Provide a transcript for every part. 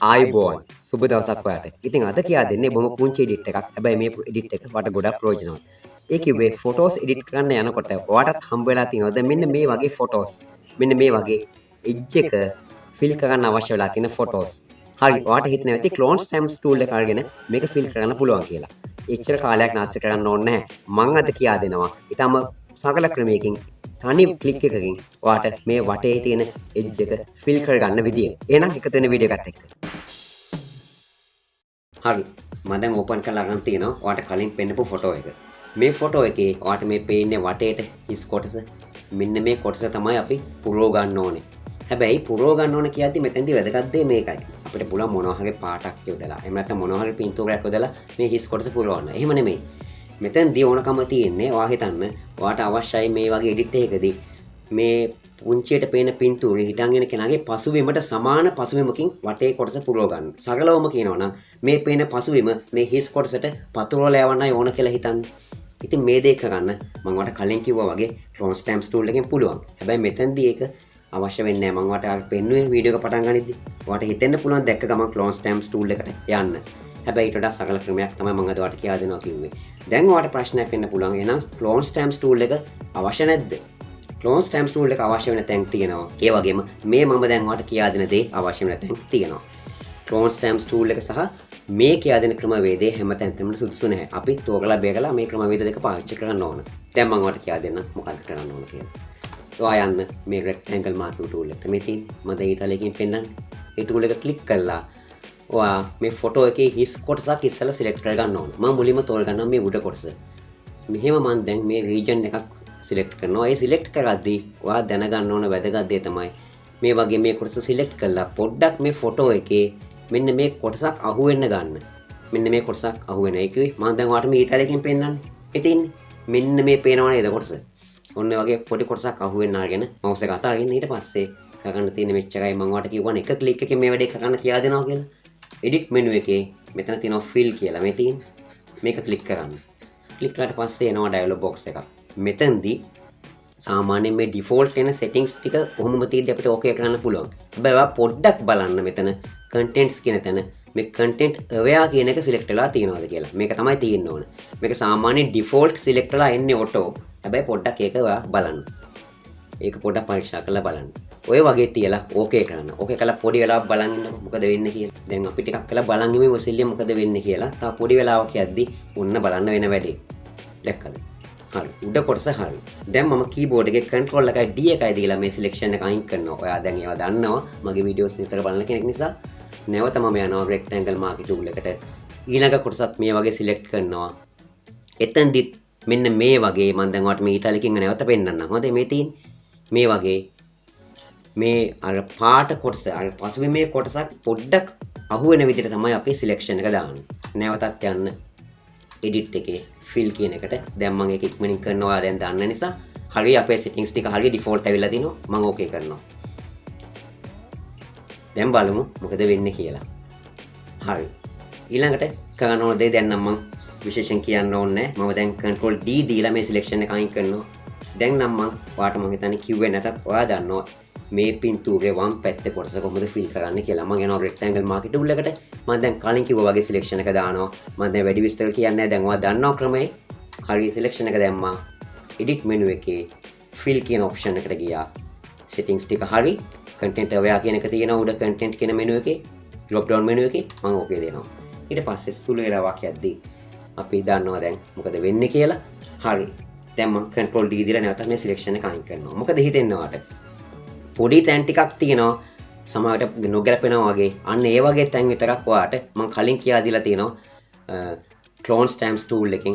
ආයිබෝන් සුබ දවසක් ඔයාට. ඉතින් අද කියා දෙන්නේ බොහොම පුංචි එඩිට් එකක්. හැබැයි මේ එඩිට් එක වට ගොඩක් ප්‍රයෝජනවත්. ඒ කිව්වේ ෆොටෝස් එඩිට් කරන්න යනකොට ඔයාටත් හම්බ වෙලා තියෙනවද මෙන්න මේ වගේ ෆොටෝස්. මෙන්න මේ වගේ එජ් එක ෆිල් කරන්න අවශ්‍ය වෙලා තියෙන ෆොටෝස්. හරි ඔයාට හිතෙනවා ඇති ක්ලෝන් ස්ටැම්ප්ස් ටූල් එක අරගෙන මේක ෆිල් කරන්න පුළුවන් කියලා. එච්චර කාලයක් නාස්ති කරන්න ඕනේ නැහැ. මම අද කියා දෙනවා. ඊටම සරල ක්‍රමයකින් තනි ක්ලික් එකකින් ඔයාට මේ වටේ තියෙන එජ් එක ෆිල් කරගන්න විදිය. එහෙනම් එකතු වෙන වීඩියෝ එකත් එක්ක. හරි මම දැන් ඕපන් කරලා අරන් තියෙනවා ඔයාට කලින් පෙන්නපු ෆොටෝ එක. මේ ෆොටෝ එකේ ඔයාට මේ පේන්නේ වටේට හිස් කොටස. මෙන්න මේ කොටස තමයි අපි පුරව ගන්න ඕනේ. හැබැයි පුරව ගන්න ඕනේ කියද්දි මෙතෙන්දි වැදගත් දේ මේකයි. අපිට පුළුවන් මොනවා හරි පාටක් යොදලා එහෙම නැත්නම් මොනවා හරි පින්තූරයක් යොදලා මේ හිස් කොටස පුරවන්න. එහෙම නෙමෙයි. මෙතෙන්දී ඕනකම තියෙන්නේ ඔයා හිතන්න ඔයාට අවශ්‍යයි මේ වගේ එඩිට් එකකදී මේ පුංචියට පේන පින්තූරේ හිටන් එන කෙනාගේ පසුබිමට සමාන පසුබිමකින් වටේ කොටස පුරව ගන්න. සරලවම කියනවා නම් මේ පේන පසුබිම මේ හිස් කොටසට පතුරවලා යවන්නයි ඕන කියලා හිතන්න. ඉතින් මේ දේ කරන්න මම වට කලින් කිව්වා වගේ ක්ලෝන් ස්ටැම්ප්ස් ටූල් එකෙන් පුළුවන්. හැබැයි මෙතෙන්දී ඒක අවශ්‍ය වෙන්නේ නැහැ. මම වට අර පෙන්නුවේ වීඩියෝ එක පටන් ගනිද්දි. ඔයාට හිතෙන්න පුළුවන් දැක්ක ගමන් ක්ලෝන් ස්ටැම්ප්ස් ටූල් එකට යන්න. හැබැයි ඊට වඩා සරල ක්‍රමයක් තමයි මම අද ඔයාලට කියලා දෙනවා කිව්වේ. දැන් ඔයාලට ප්‍රශ්නයක් වෙන්න පුළුවන්. එහෙනම් ක්ලෝන් ස්ටැම්ප්ස් ටූල් එක අවශ්‍ය නැද්ද? ක්ලෝන් ස්ටැම්ප්ස් ටූල් එක අවශ්‍ය වෙන තැන් තියෙනවා. ඒ වගේම මේ මම දැන් ඔයාලට කියා දෙන දේ අවශ්‍ය වෙන තැන් තියෙනවා. ක්ලෝන් ස්ටැම්ප්ස් ටූල් එක සහ මේ කියා දෙන ක්‍රමවේදය හැමතැනම සුදුසු නැහැ. අපි තෝරලා බේරලා මේ ක්‍රමවේද දෙක පාවිච්චි කරන්න ඕන. දැන් මම ඔයාලට කියා දෙන්නම් මොකක්ද කරන්න ඕන කියලා. ඔයා යන්න මේ රෙක්ටැන්ගල් මාකර් ටූල් එකට. මේ තියෙන මම දැන් ඊතලයකින් පෙන්නන්නේ. ඒ ටූල් එක ක්ලික් කරලා ඔයා මේ ෆොටෝ එකේ හිස් කොටසක් ඉස්සෙල්ලා සිලෙක්ට් කරගන්න ඕන. මම මුලින්ම තෝරගන්නවා මේ උඩ කොටස. මෙහෙම මම දැන් මේ රීජන් එකක් සිලෙක්ට් කරනවා. ඒ සිලෙක්ට් කරද්දී ඔයා දැනගන්න ඕන වැදගත් දේ තමයි මේ වගේ මේ කොටස සිලෙක්ට් කරලා පොඩ්ඩක් මේ ෆොටෝ එකේ මෙන්න මේ කොටසක් අහු වෙන්න ගන්න. මෙන්න මේ කොටසක් අහු වෙන එක මම දැන් ඔයාලට මේ ඊතලයකින් පෙන්නන්නේ. ඉතින් මෙන්න මේ පේනවා නේද කොටස. ඔන්න වගේ පොඩි කොටසක් අහු වෙන්න අරගෙන මවුස් එක අතාරින්න ඊට පස්සේ කරන්න තියෙන මෙච්චරයි මම ඔයාලට කිව්වනේ එක ක්ලික් එකකින් මේ වැඩේ කරන්න කියලා දෙනවා කියලා. එඩිට් මෙනු එකේ මෙතන තියෙනවා ෆිල් කියලා මේ තියෙන මේක ක්ලික් කරන්න. ක්ලික් කරාට පස්සේ එනවා ඩයලොග් බොක්ස් එකක්. මෙතෙන්දී සාමාන්‍යයෙන් මේ ඩිෆෝල්ට් එන සෙටින්ග්ස් ටික කොහොමද තියෙද්දි අපිට ඕකේ කරන්න පුළුවන්. හැබැයි ඔයා පොඩ්ඩක් බලන්න මෙතන කන්ටෙන්ට්ස් කියන තැන මේ කන්ටෙන්ට් අවෙයා කියන එක සිලෙක්ට් වෙලා තියෙනවද කියලා. මේක තමයි තියෙන්න ඕන. මේක සාමාන්‍යයෙන් ඩිෆෝල්ට් සිලෙක්ට් වෙලා එන්නේ ඔටෝ. හැබැයි පොඩ්ඩක් ඒක ඔයා බලන්න. ඒක පොඩ්ඩක් පරීක්ෂා කරලා බලන්න. ඔය වගේ තියලා ඕකේ කරන්න. ඕකේ කළා පොඩි වෙලාවක් බලන් ඉන්නකො මොකද වෙන්නේ කියලා. දැන් අපි ටිකක් කළා බලන් ඉමු ඔසිල්ලිය මොකද වෙන්නේ කියලා. තා පොඩි වෙලාවක් යද්දි ඔන්න බලන්න වෙන වැඩේ. දැක්කද? හරි. උඩ කොටස හරි. දැන් මම කීබෝඩ් එකේ control එකයි D එකයි දීලා මේ selection එක අයින් කරනවා. ඔයා දැන් ඒවා දන්නවා. මගේ videos නිතර බලන කෙනෙක් නිසා නැවත මම යනවා rectangle marquee tool එකට. ඊළඟ කොටසත් මේ වගේ select කරනවා. එතෙන්දිත් මෙන්න මේ වගේ මම දැන් ඔයාලට මේ ඊතලකින් නැවත පෙන්නන්නම්. හොඳයි මේ තියෙන්නේ. මේ වගේ මේ අර පාට කොටස අර පසුබිමේ කොටසක් පොඩ්ඩක් අහු වෙන විදිහට තමයි අපි selection එක දාන්නේ. නැවතත් යන්න edit එකේ fill කියන එකට. දැන් මම ඒක ඉක්මනින් කරනවා දැන් දන්න නිසා. හරිය අපේ settings ටික හරිය default ඇවිල්ලා තිනවා. මම okay කරනවා. දැන් බලමු මොකද වෙන්නේ කියලා. හරි. ඊළඟට කරන්න ඕන දේ දැන් නම් මම විශේෂයෙන් කියන්න ඕනේ නැහැ. මම දැන් control D දීලා මේ selection එක අයින් කරනවා. දැන් නම් මම ඔයාට මම හිතන්නේ කිව්වේ නැතත් ඔයා දන්නවා මේ පින්තූරේ වම් පැත්තේ කොටස කොහොමද ෆිල් කරන්න කියලා. මම යනවා rectangle marquee tool එකට. මම දැන් කලින් කිව්වා වගේ selection එක දානවා. මම දැන් වැඩි විස්තර කියන්නේ නැහැ. දැන් ඔයා දන්නවා ක්‍රමේ. හරි selection එක දැම්මා. edit menu එකේ fill කියන option එකට ගියා. settings ටික හරි. content aware කියන එක තියෙනවා උඩ content කියන menu එකේ. drop down menu එකේ මම okay දෙනවා. ඊට පස්සේ සුළු වෙලාවක් යද්දී අපි දන්නවා දැන් මොකද වෙන්නේ කියලා. හරි. දැන් මම control D දීලා නැවත මේ selection එක අයින් කරනවා. මොකද හිතෙන්නේ ඔයාට? පොඩි තැන් ටිකක් තියෙනවා සමහරට නොගැලපෙනවා වගේ. අන්න ඒ වගේ තැන් විතරක් ඔයාට මම කලින් කියා දීලා තියෙනවා ක්ලෝන් ස්ටැම්ප්ස් ටූල් එකෙන්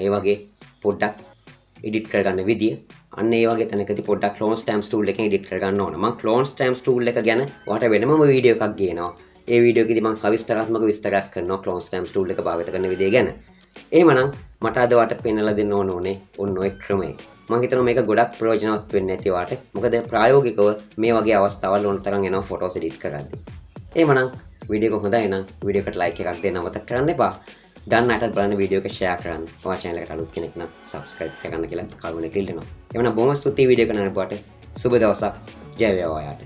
ඒ වගේ පොඩ්ඩක් එඩිට් කරගන්න විදිය. අන්න ඒ වගේ තැනකදී පොඩ්ඩක් ක්ලෝන් ස්ටැම්ප්ස් ටූල් එකෙන් එඩිට් කරගන්න ඕන. මම ක්ලෝන් ස්ටැම්ප්ස් ටූල් එක ගැන ඔයාට වෙනම වීඩියෝ එකක් ගේනවා. ඒ වීඩියෝ එකේදී මම සවිස්තරාත්මක විස්තරයක් කරනවා ක්ලෝන් ස්ටැම්ප්ස් ටූල් එක භාවිත කරන විදිය ගැන. එහෙමනම් මට අද ඔයාට පෙන්නලා දෙන්න ඕනේ ඔන්න ඔය ක්‍රමය. මම හිතනවා මේක ගොඩක් ප්‍රයෝජනවත් වෙන්නේ නැති වාට. මොකද ප්‍රායෝගිකව මේ වගේ අවස්ථාවල් ඕන තරම් එනවා ෆොටෝස් එඩිට් කරද්දී. එහෙමනම් වීඩියෝ එක හොඳයි නම් වීඩියෝ එකට ලයික් එකක් දෙන්න අමතක කරන්න එපා. දන්න අයටත් බලන්න වීඩියෝ එක ෂෙයා කරන්න. ඔයා channel එකට අලුත් කෙනෙක් නම් subscribe කරගන්න කියලා කරුණක් ඉල්ලනවා. එහෙමනම් බොහොම ස්තුතියි වීඩියෝ එක නරඹුවාට. සුබ දවසක්. ජය වේවා ඔයාට.